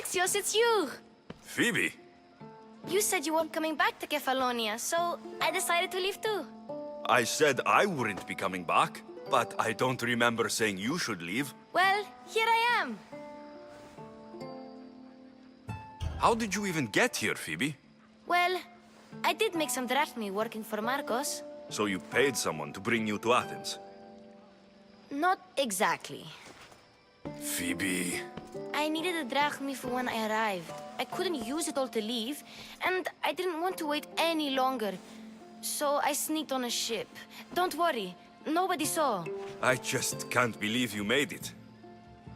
Alexios, it's you! Phoebe? You said you weren't coming back to Kefalonia, so I decided to leave too. I said I wouldn't be coming back, but I don't remember saying you should leave. Well, here I am. How did you even get here, Phoebe? Well, I did make some drachmi working for Marcos. So you paid someone to bring you to Athens? Not exactly. Phoebe... I needed a drachmi for when I arrived. I couldn't use it all to leave, and I didn't want to wait any longer. So I sneaked on a ship. Don't worry, nobody saw. I just can't believe you made it.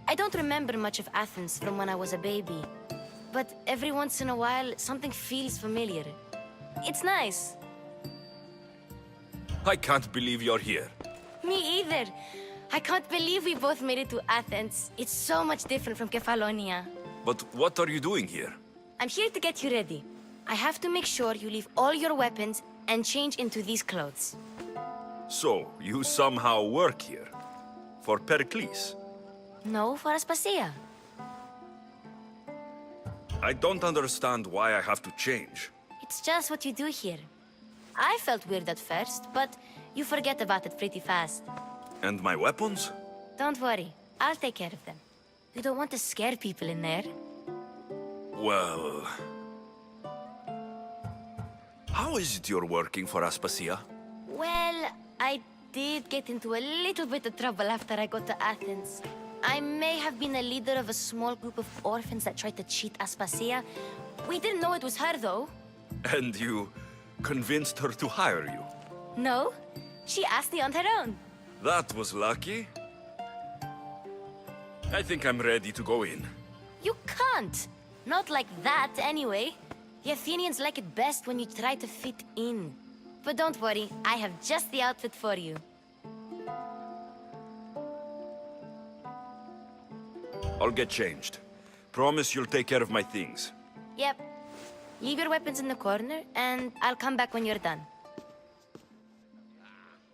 I don't remember much of Athens from when I was a baby. But every once in a while, something feels familiar. It's nice. I can't believe you're here. Me either. I can't believe we both made it to Athens. It's so much different from Kefalonia. But what are you doing here? I'm here to get you ready. I have to make sure you leave all your weapons and change into these clothes. So, you somehow work here? For Perikles? No, for Aspasia. I don't understand why I have to change. It's just what you do here. I felt weird at first, but you forget about it pretty fast. And my weapons? Don't worry, I'll take care of them. You don't want to scare people in there. Well... How is it you're working for Aspasia? Well, I did get into a little bit of trouble after I got to Athens. I may have been a leader of a small group of orphans that tried to cheat Aspasia. We didn't know it was her, though. And you convinced her to hire you? No, she asked me on her own. That was lucky. I think I'm ready to go in. You can't. Not like that, anyway. The Athenians like it best when you try to fit in. But don't worry, I have just the outfit for you. I'll get changed. Promise you'll take care of my things. Yep. Leave your weapons in the corner, and I'll come back when you're done.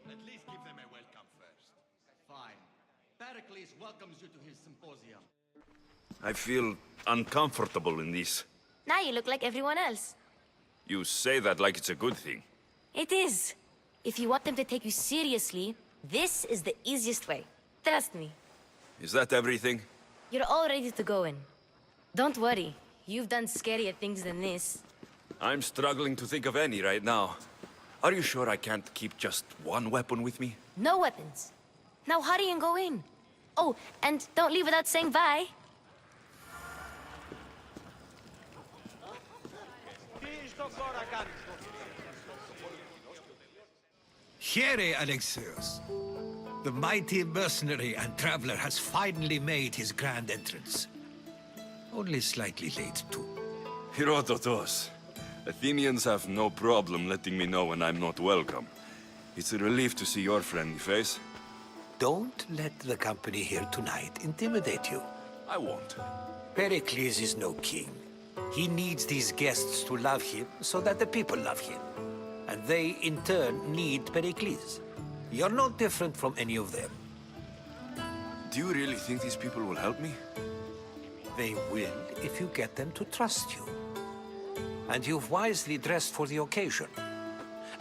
At least give them a welcome first. Fine. Perikles welcomes you to his symposium. I feel uncomfortable in this. Now you look like everyone else. You say that like it's a good thing. It is. If you want them to take you seriously, this is the easiest way. Trust me. Is that everything? You're all ready to go in. Don't worry. You've done scarier things than this. I'm struggling to think of any right now. Are you sure I can't keep just one weapon with me? No weapons. Now hurry and go in. Oh, and don't leave without saying bye. Here, Alexios. The mighty mercenary and traveler has finally made his grand entrance. Only slightly late, too. Herodotos. Athenians have no problem letting me know when I'm not welcome. It's a relief to see your friendly face. Don't let the company here tonight intimidate you. I won't. Pericles is no king. He needs these guests to love him so that the people love him. And they, in turn, need Pericles. You're no different from any of them. Do you really think these people will help me? They will if you get them to trust you. And you've wisely dressed for the occasion.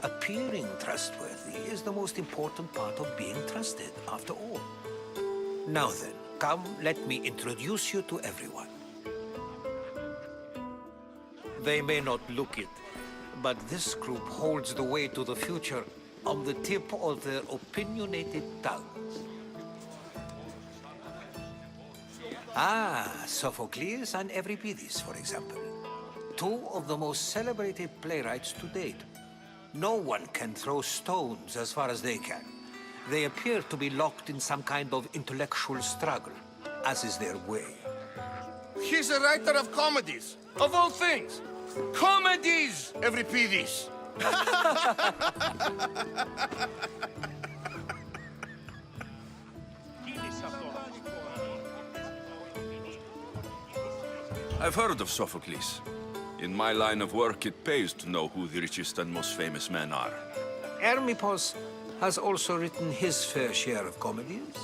Appearing trustworthy is the most important part of being trusted, after all. Now then, come, let me introduce you to everyone. They may not look it, but this group holds the way to the future on the tip of their opinionated tongues. Ah, Sophocles and Euripides, for example. Two of the most celebrated playwrights to date. No one can throw stones as far as they can. They appear to be locked in some kind of intellectual struggle, as is their way. He's a writer of comedies, of all things. Comedies, Euripides. I've heard of Sophocles. In my line of work, it pays to know who the richest and most famous men are. Hermippos has also written his fair share of comedies.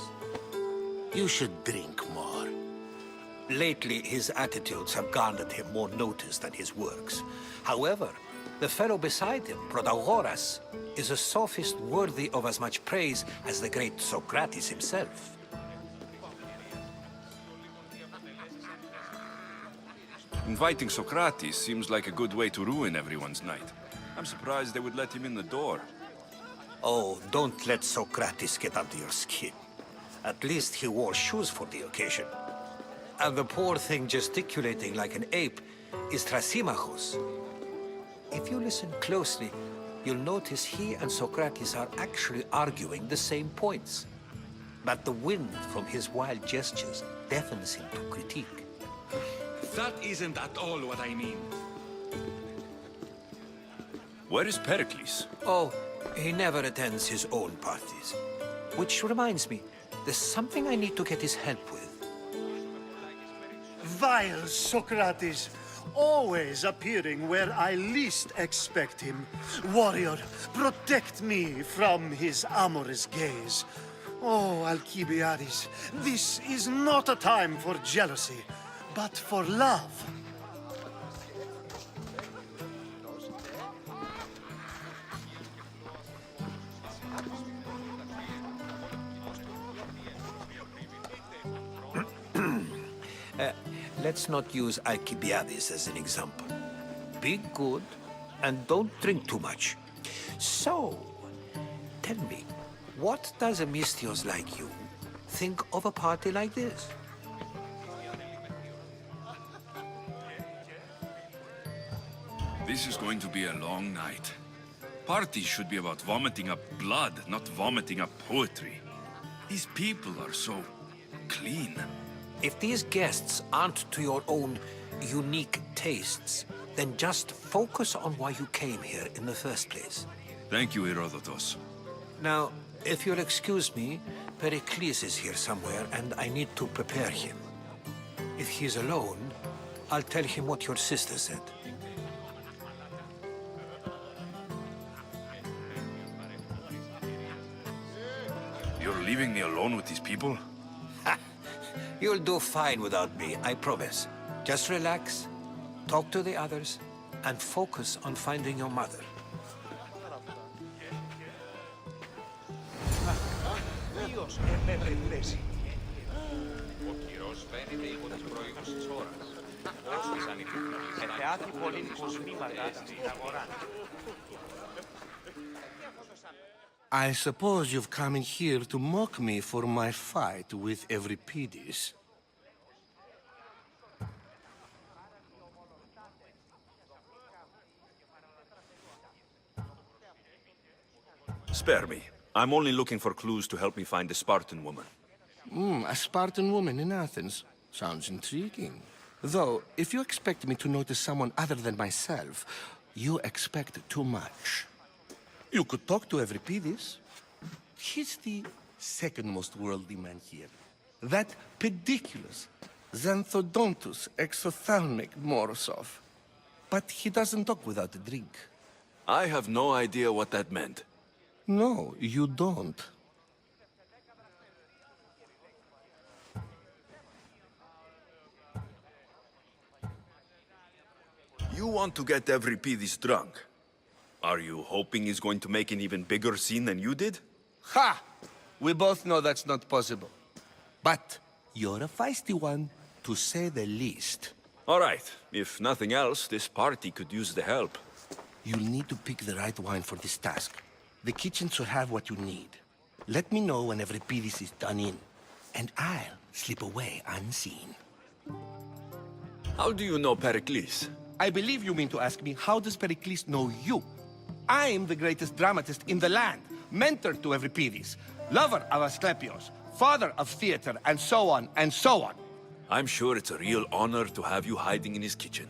You should drink more. Lately, his attitudes have garnered him more notice than his works. However, the fellow beside him, Protagoras, is a sophist worthy of as much praise as the great Socrates himself. Inviting Socrates seems like a good way to ruin everyone's night. I'm surprised they would let him in the door. Oh, don't let Socrates get under your skin. At least he wore shoes for the occasion. And the poor thing gesticulating like an ape is Thrasymachos. If you listen closely, you'll notice he and Socrates are actually arguing the same points. But the wind from his wild gestures deafens him to critique. That isn't at all what I mean. Where is Perikles? Oh, he never attends his own parties. Which reminds me, there's something I need to get his help with. Vile Socrates, always appearing where I least expect him. Warrior, protect me from his amorous gaze. Oh, Alcibiades, this is not a time for jealousy, but for love. Let's not use Alcibiades as an example. Be good, and don't drink too much. So, tell me, what does a Mystios like you think of a party like this? This is going to be a long night. Parties should be about vomiting up blood, not vomiting up poetry. These people are so clean. If these guests aren't to your own unique tastes, then just focus on why you came here in the first place. Thank you, Herodotus. Now, if you'll excuse me, Perikles is here somewhere, and I need to prepare him. If he's alone, I'll tell him what your sister said. You're leaving me alone with these people? You'll do fine without me, I promise. Just relax, talk to the others, and focus on finding your mother. I suppose you've come in here to mock me for my fight with Euripides. Spare me. I'm only looking for clues to help me find a Spartan woman. A Spartan woman in Athens. Sounds intriguing. Though, if you expect me to notice someone other than myself, you expect too much. You could talk to Euripides. He's the second most worldly man here. That pediculous, xanthodontus exophthalmic Morosov. But he doesn't talk without a drink. I have no idea what that meant. No, you don't. You want to get Euripides drunk. Are you hoping he's going to make an even bigger scene than you did? Ha! We both know that's not possible. But you're a feisty one, to say the least. All right. If nothing else, this party could use the help. You'll need to pick the right wine for this task. The kitchen should have what you need. Let me know when Euripides is done in, and I'll slip away unseen. How do you know Perikles? I believe you mean to ask me, how does Pericles know you? I'm the greatest dramatist in the land, mentor to Euripides, lover of Asclepios, father of theater, and so on, and so on. I'm sure it's a real honor to have you hiding in his kitchen.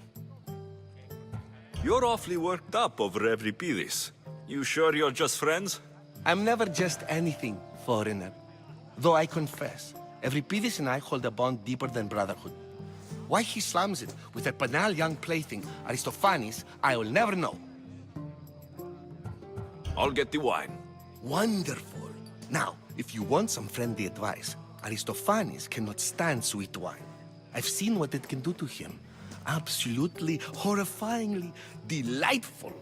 You're awfully worked up over Euripides. You sure you're just friends? I'm never just anything, foreigner. Though I confess, Euripides and I hold a bond deeper than brotherhood. Why he slams it with a banal young plaything, Aristophanes, I will never know. I'll get the wine. Wonderful. Now, if you want some friendly advice, Aristophanes cannot stand sweet wine. I've seen what it can do to him. Absolutely, horrifyingly delightful.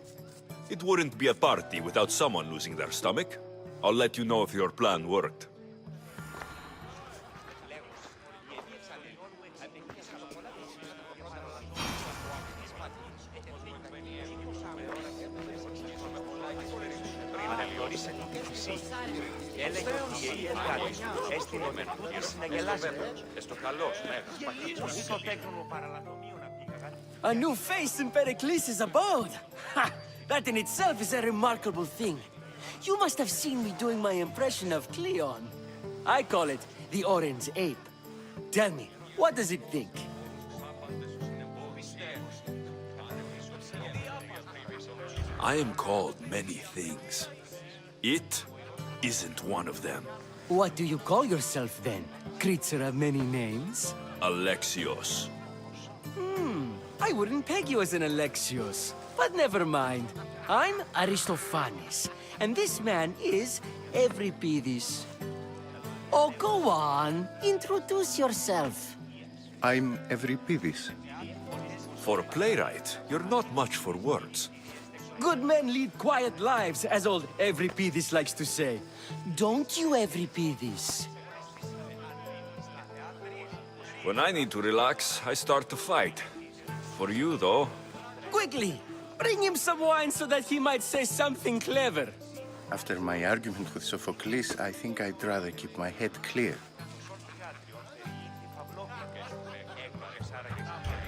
It wouldn't be a party without someone losing their stomach. I'll let you know if your plan worked. A new face in Perikles' abode! Ha! That in itself is a remarkable thing. You must have seen me doing my impression of Cleon. I call it the Orange Ape. Tell me, what does it think? I am called many things. It isn't one of them. What do you call yourself then? Creature of many names? Alexios. I wouldn't peg you as an Alexios, but never mind. I'm Aristophanes, and this man is Euripides. Oh, go on. Introduce yourself. I'm Euripides. For a playwright, you're not much for words. Good men lead quiet lives, as old Euripides likes to say. Don't you, Euripides? When I need to relax, I start to fight. For you, though, Quickly, bring him some wine so that he might say something clever. After my argument with Sophocles, I think I'd rather keep my head clear.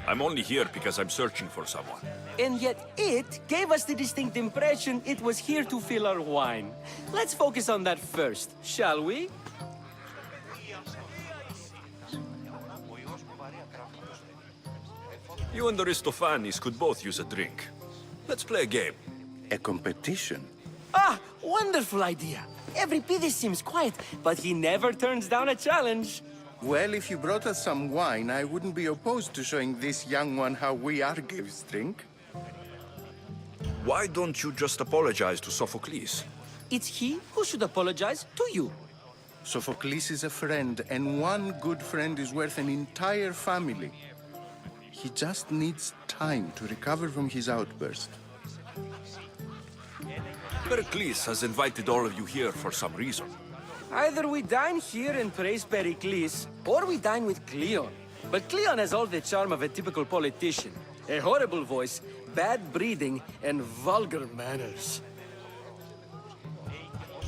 I'm only here because I'm searching for someone. And yet it gave us the distinct impression it was here to fill our wine. Let's focus on that first, shall we? You and Aristophanes could both use a drink. Let's play a game. A competition? Ah, wonderful idea. Euripides seems quiet, but he never turns down a challenge. Well, if you brought us some wine, I wouldn't be opposed to showing this young one how we Argives drink. Why don't you just apologize to Sophocles? It's he who should apologize to you. Sophocles is a friend, and one good friend is worth an entire family. He just needs time to recover from his outburst. Perikles has invited all of you here for some reason. Either we dine here and praise Perikles, or we dine with Cleon. But Cleon has all the charm of a typical politician. A horrible voice, bad breeding, and vulgar manners.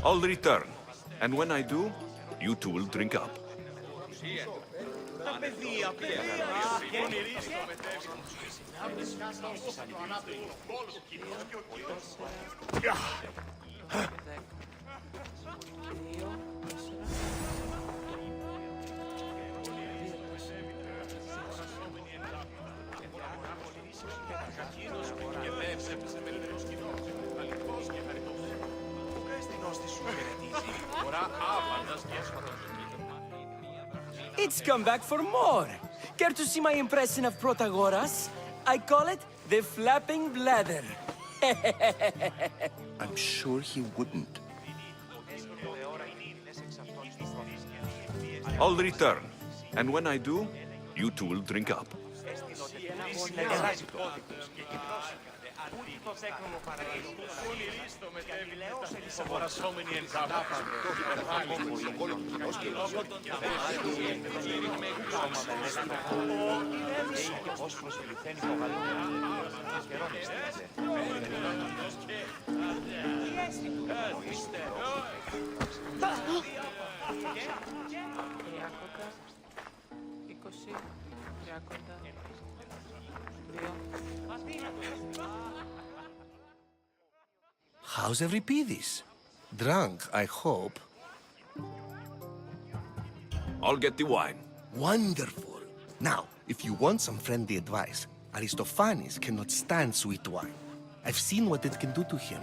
I'll return, and when I do, you two will drink up. It's come back for more. Care to see my impression of Protagoras? I call it the flapping bladder. I'm sure he wouldn't. I'll return, and when I do, you two will drink up. How's Euripides? Drunk, I hope. I'll get the wine. Wonderful. Now, if you want some friendly advice, Aristophanes cannot stand sweet wine. I've seen what it can do to him.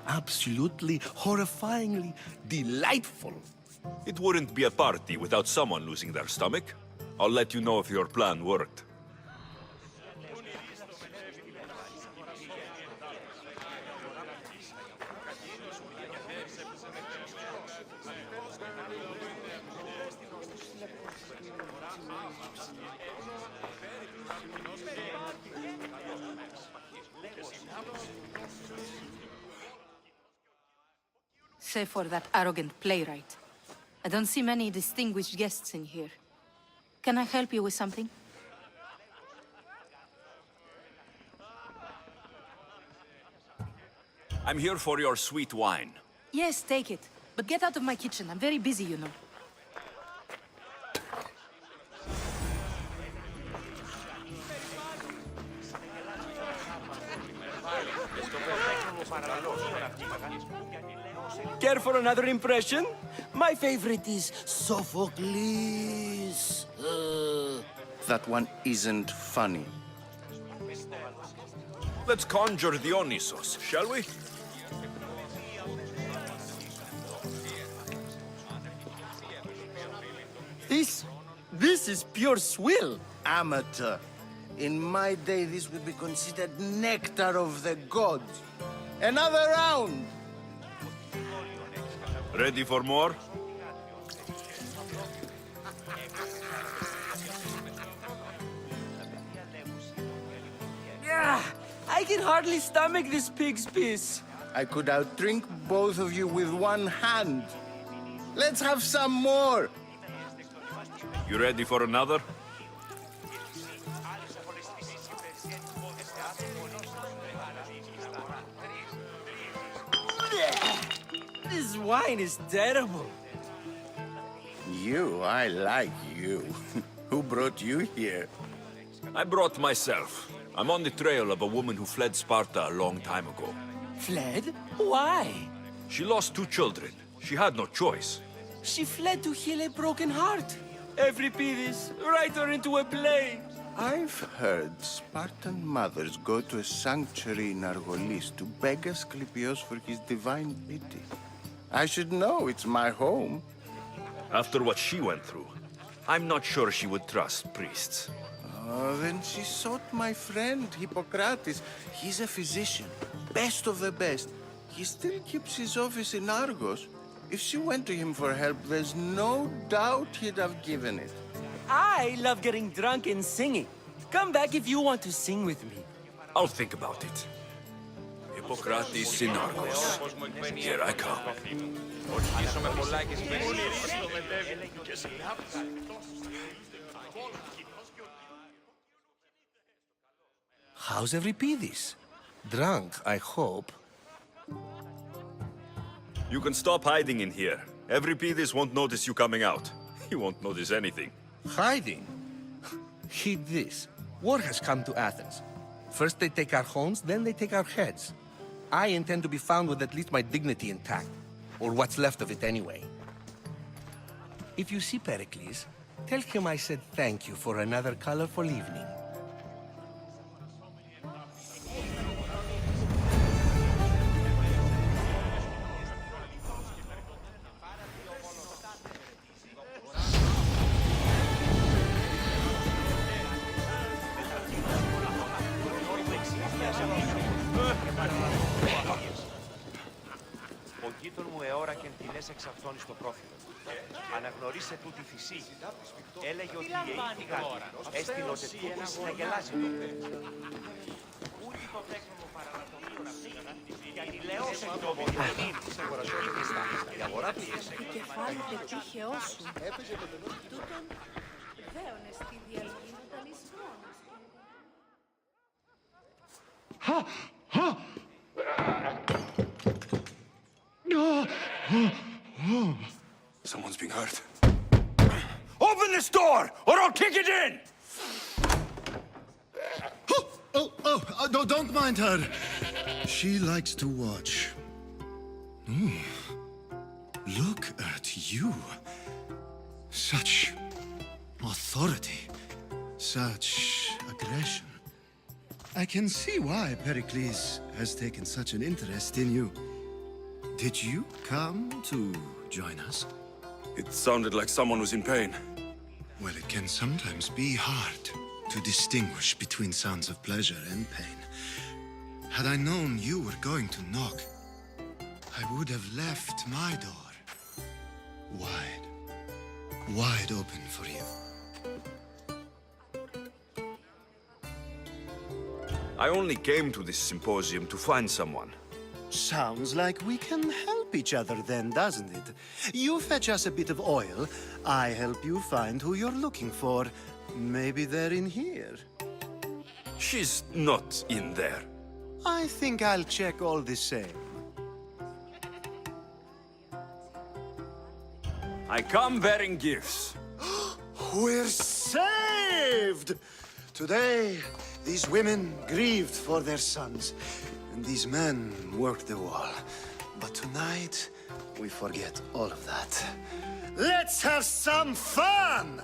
Absolutely, horrifyingly delightful. It wouldn't be a party without someone losing their stomach. I'll let you know if your plan worked. Save for that arrogant playwright. I don't see many distinguished guests in here. Can I help you with something? I'm here for your sweet wine. Yes, take it. But get out of my kitchen. I'm very busy, you know. Care for another impression? My favorite is Sophocles. That one isn't funny. Let's conjure Dionysos, shall we? This is pure swill. Amateur. In my day, this would be considered nectar of the gods. Another round! Ready for more? Yeah, I can hardly stomach this pig's piss. I could outdrink both of you with one hand. Let's have some more! You ready for another? This wine is terrible. I like you. Who brought you here? I brought myself. I'm on the trail of a woman who fled Sparta a long time ago. Fled? Why? She lost 2 children. She had no choice. She fled to heal a broken heart. Euripides, write her into a play. I've heard Spartan mothers go to a sanctuary in Argolis to beg Asclepios for his divine pity. I should know, it's my home. After what she went through, I'm not sure she would trust priests. Oh, then she sought my friend, Hippocrates. He's a physician, best of the best. He still keeps his office in Argos. If she went to him for help, there's no doubt he'd have given it. I love getting drunk and singing. Come back if you want to sing with me. I'll think about it. Hippocrates in Argos. Here I come. How's Euripides? Drunk, I hope. You can stop hiding in here. Euripides won't notice you coming out. He won't notice anything. Hiding? Heed this. War has come to Athens. First they take our homes, then they take our heads. I intend to be found with at least my dignity intact. Or what's left of it anyway. If you see Perikles, tell him I said thank you for another colorful evening. Ο γείτον μου εώρακεν τινές εξ αυτών στο πρόφυλο. Αναγνωρίσε τούτη θυσί. Έλεγε ότι η αιή κάτι, έστειλονται τούτης να γελάσει το Ούτι το τέχνο παρανατομίων αυτή, γιατί λεώσεν το βοηθανήν. Η αγορά πίεσε. Η κεφάλι πετύχεώ σου. Τούτον δέονες τη διαλγίνονταν εις χρόνος. Someone's being hurt. Open this door, or I'll kick it in! No, don't mind her. She likes to watch. Look at you. Such authority. Such aggression. I can see why Perikles has taken such an interest in you. Did you come to join us? It sounded like someone was in pain. Well, it can sometimes be hard to distinguish between sounds of pleasure and pain. Had I known you were going to knock, I would have left my door wide open for you. I only came to this symposium to find someone. Sounds like we can help each other then, doesn't it? You fetch us a bit of oil, I help you find who you're looking for. Maybe they're in here. She's not in there. I think I'll check all the same. I come bearing gifts. We're saved! Today, these women grieved for their sons, and these men worked the wall. But tonight, we forget all of that. Let's have some fun!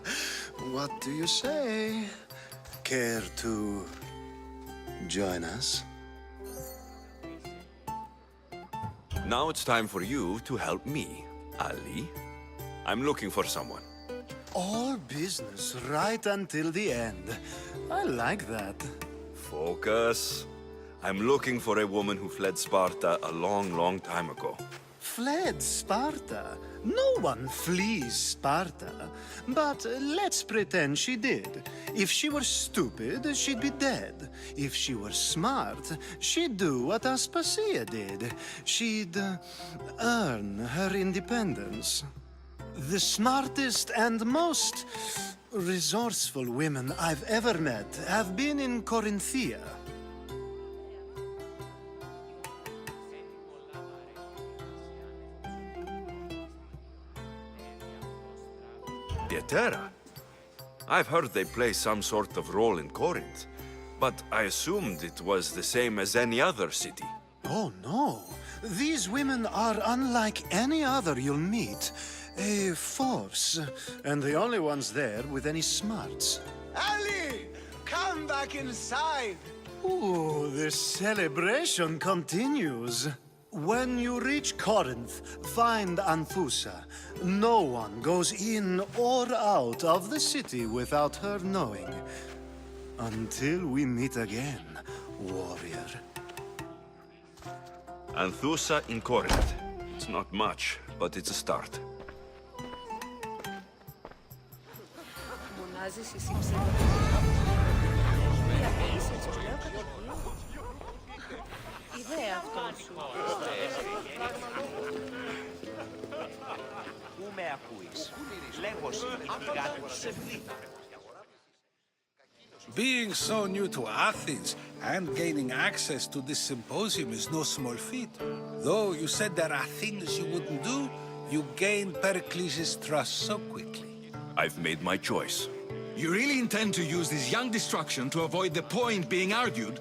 What do you say? Care to join us? Now it's time for you to help me, Ali. I'm looking for someone. All business right until the end. I like that. Focus. I'm looking for a woman who fled Sparta a long, long time ago. Fled Sparta? No one flees Sparta. But let's pretend she did. If she were stupid, she'd be dead. If she were smart, she'd do what Aspasia did. She'd earn her independence. The smartest and most resourceful women I've ever met have been in Corinthia. Dietera? I've heard they play some sort of role in Corinth, but I assumed it was the same as any other city. Oh, no. These women are unlike any other you'll meet. A force, and the only ones there with any smarts. Ali! Come back inside! Ooh, the celebration continues. When you reach Corinth, find Anthusa. No one goes in or out of the city without her knowing. Until we meet again, warrior. Anthusa in Corinth. It's not much, but it's a start. Πού με ακούεις? Λέγω συγκεκριμένα. Being so new to Athens and gaining access to this symposium is no small feat. Though you said there are things you wouldn't do, you gained Perikles' trust so quickly. I've made my choice. You really intend to use this young destruction to avoid the point being argued?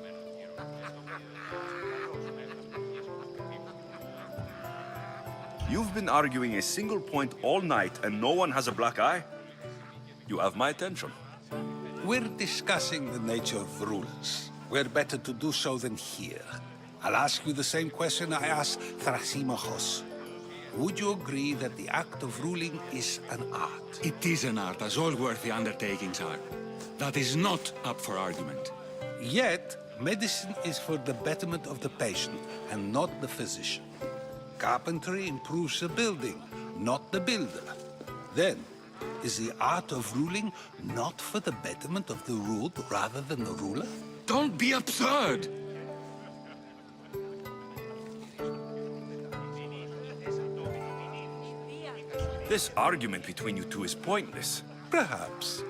You've been arguing a single point all night and no one has a black eye? You have my attention. We're discussing the nature of rulers. Where better to do so than here? I'll ask you the same question I asked Thrasymachos. Would you agree that the act of ruling is an art? It is an art, as all worthy undertakings are. That is not up for argument. Yet, medicine is for the betterment of the patient and not the physician. Carpentry improves the building, not the builder. Then, is the art of ruling not for the betterment of the ruled rather than the ruler? Don't be absurd! This argument between you two is pointless. Perhaps.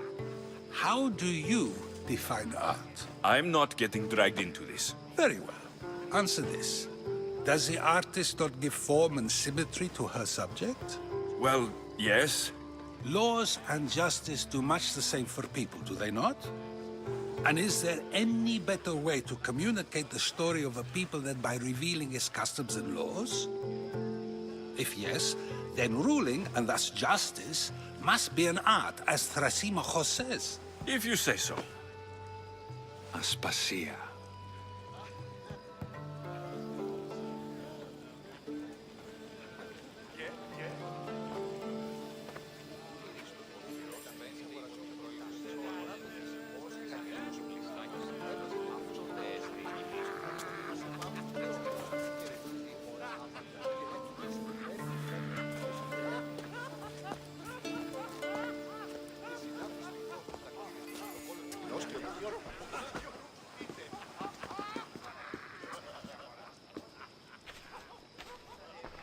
How do you define art? I'm not getting dragged into this. Very well. Answer this. Does the artist not give form and symmetry to her subject? Well, yes. Laws and justice do much the same for people, do they not? And is there any better way to communicate the story of a people than by revealing its customs and laws? If yes, then ruling, and thus justice, must be an art, as Thrasymachos says. If you say so. Aspasia.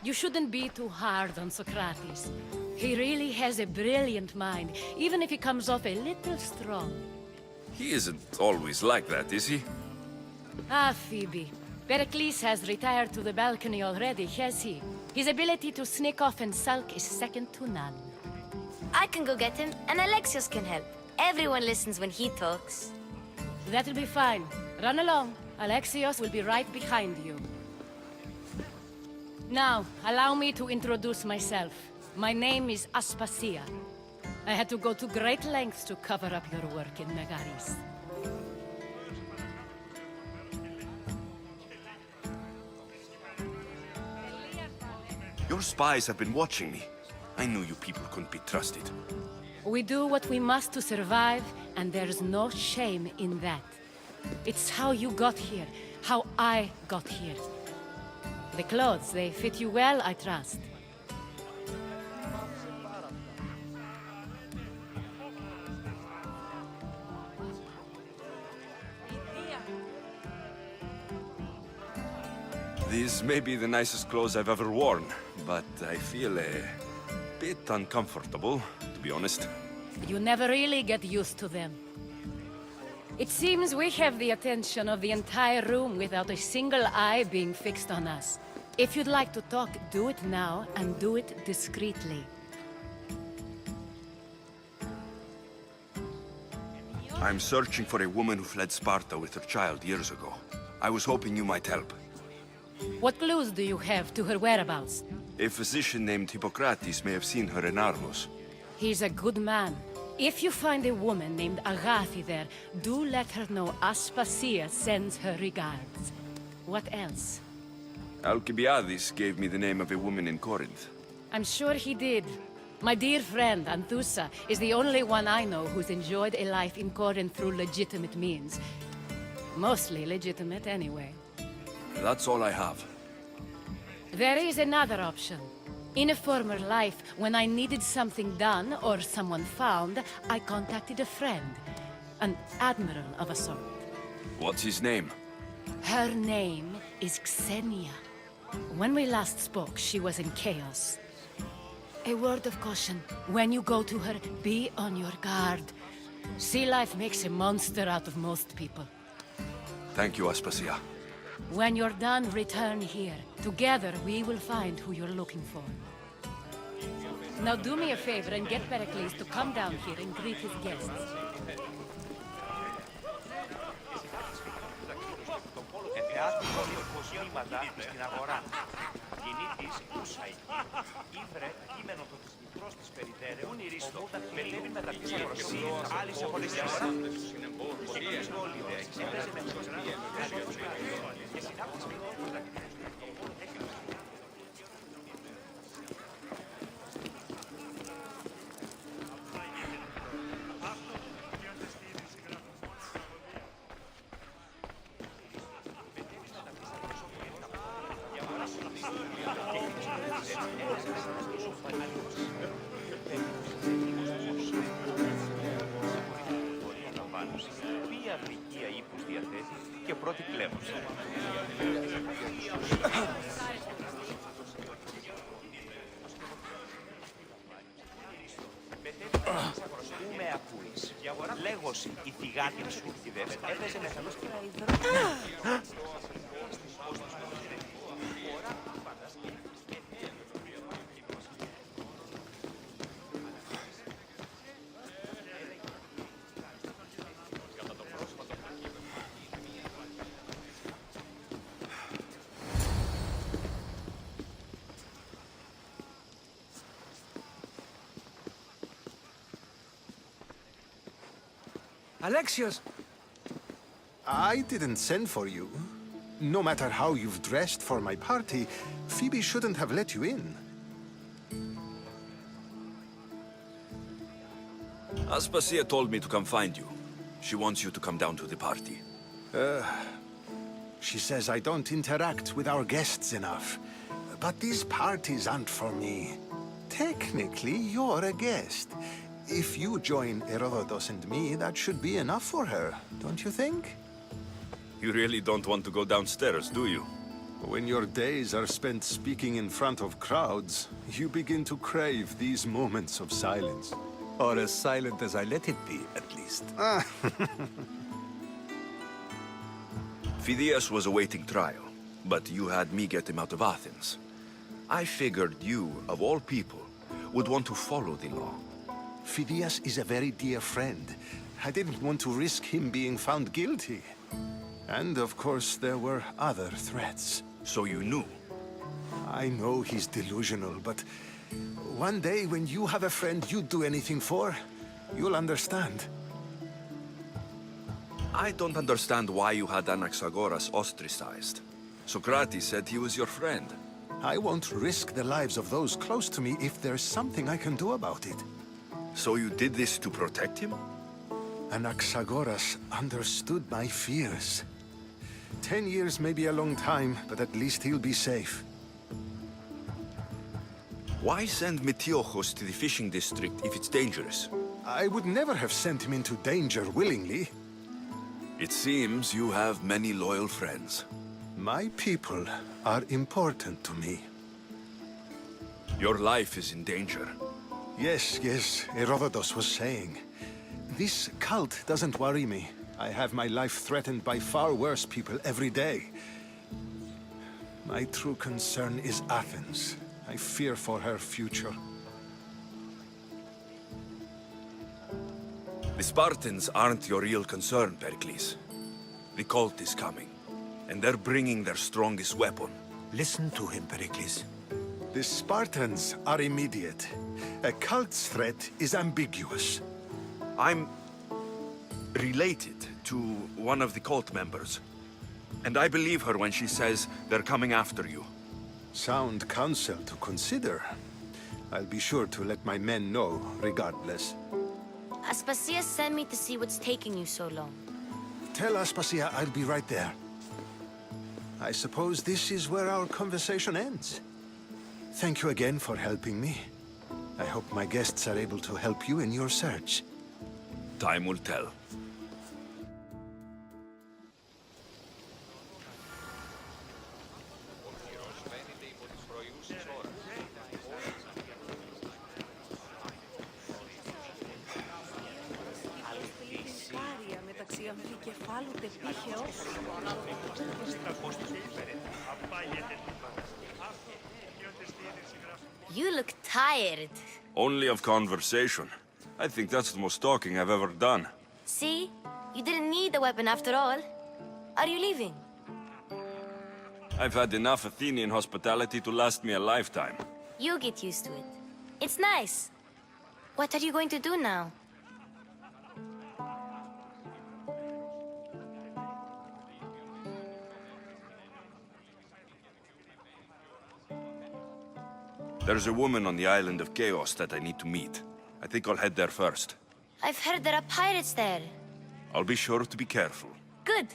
You shouldn't be too hard on Socrates. He really has a brilliant mind, even if he comes off a little strong. He isn't always like that, is he? Ah, Phoebe. Perikles has retired to the balcony already, has he? His ability to sneak off and sulk is second to none. I can go get him, and Alexios can help. Everyone listens when he talks. That'll be fine. Run along. Alexios will be right behind you. Now, allow me to introduce myself. My name is Aspasia. I had to go to great lengths to cover up your work in Megaris. Your spies have been watching me. I knew you people couldn't be trusted. We do what we must to survive, and there's no shame in that. It's how you got here, how I got here. The clothes, they fit you well, I trust. These may be the nicest clothes I've ever worn, but I feel a bit uncomfortable, to be honest. You never really get used to them. It seems we have the attention of the entire room without a single eye being fixed on us. If you'd like to talk, do it now, and do it discreetly. I'm searching for a woman who fled Sparta with her child years ago. I was hoping you might help. What clues do you have to her whereabouts? A physician named Hippocrates may have seen her in Argos. He's a good man. If you find a woman named Agathi there, do let her know Aspasia sends her regards. What else? Alcibiades gave me the name of a woman in Corinth. I'm sure he did. My dear friend, Anthusa, is the only one I know who's enjoyed a life in Corinth through legitimate means. Mostly legitimate, anyway. That's all I have. There is another option. In a former life, when I needed something done or someone found, I contacted a friend. An admiral of a sort. What's his name? Her name is Xenia. When we last spoke, she was in chaos. A word of caution. When you go to her, be on your guard. Sea life makes a monster out of most people. Thank you, Aspasia. When you're done, return here. Together, we will find who you're looking for. Now do me a favor and get Perikles to come down here and greet his guests. Θεάτρικο υποσχήματα στην αγορά. Κινήτης ούσαι. Ήβρε κείμενο το της μητρός της περιτέρεων, ομούταν περίπου μετά της αγορασίας, άλλη σε χωριστής. Και κυσβόλιδες, έπαιζε με τους και συνάπτης μηνότητα. Ποια αδικία ύπους διαθέτει και πρώτη κλέβωση. Πού με ακούεις. Λέγωση, η θυγάτη σου χτιδεύε. Έπαιζε με θελός και να υδρώνει. Alexios! I didn't send for you. No matter how you've dressed for my party, Phoebe shouldn't have let you in. Aspasia told me to come find you. She wants you to come down to the party. She says I don't interact with our guests enough. But these parties aren't for me. Technically, you're a guest. If you join Herodotus and me, that should be enough for her, don't you think? You really don't want to go downstairs, do you? When your days are spent speaking in front of crowds, you begin to crave these moments of silence. Or as silent as I let it be, at least. Phidias was awaiting trial, but you had me get him out of Athens. I figured you, of all people, would want to follow the law. Phidias is a very dear friend. I didn't want to risk him being found guilty. And of course, there were other threats. So you knew? I know he's delusional, but one day when you have a friend you'd do anything for, you'll understand. I don't understand why you had Anaxagoras ostracized. Socrates said he was your friend. I won't risk the lives of those close to me if there's something I can do about it. So you did this to protect him? Anaxagoras understood my fears. 10 years may be a long time, but at least he'll be safe. Why send Metiochos to the fishing district if it's dangerous? I would never have sent him into danger willingly. It seems you have many loyal friends. My people are important to me. Your life is in danger. Yes, Herodotus was saying. This cult doesn't worry me. I have my life threatened by far worse people every day. My true concern is Athens. I fear for her future. The Spartans aren't your real concern, Perikles. The cult is coming, and they're bringing their strongest weapon. Listen to him, Perikles. The Spartans are immediate. A cult's threat is ambiguous. I'm related to one of the cult members. And I believe her when she says they're coming after you. Sound counsel to consider. I'll be sure to let my men know, regardless. Aspasia sent me to see what's taking you so long. Tell Aspasia I'll be right there. I suppose this is where our conversation ends. Thank you again for helping me. I hope my guests are able to help you in your search. Time will tell. You look tired. Only of conversation. I think that's the most talking I've ever done. See? You didn't need the weapon after all. Are you leaving? I've had enough Athenian hospitality to last me a lifetime. You'll get used to it. It's nice. What are you going to do now? There's a woman on the island of Chaos that I need to meet. I think I'll head there first. I've heard there are pirates there. I'll be sure to be careful. Good.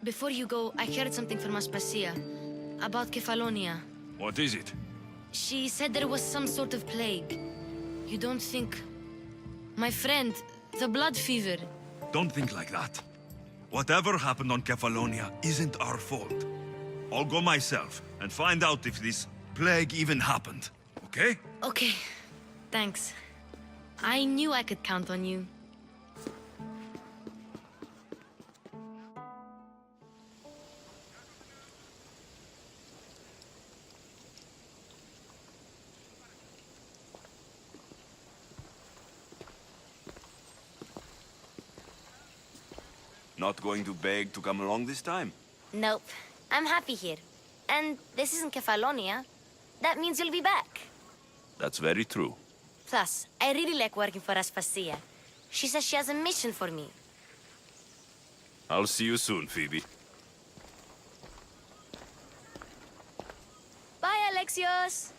Before you go, I heard something from Aspasia about Kefalonia. What is it? She said there was some sort of plague. You don't think... My friend, the blood fever. Don't think like that. Whatever happened on Kefalonia isn't our fault. I'll go myself and find out if this plague even happened, okay? Okay, thanks. I knew I could count on you. Not going to beg to come along this time? Nope. I'm happy here. And this isn't Kefalonia. That means you'll be back. That's very true. Plus, I really like working for Aspasia. She says she has a mission for me. I'll see you soon, Phoebe. Bye, Alexios!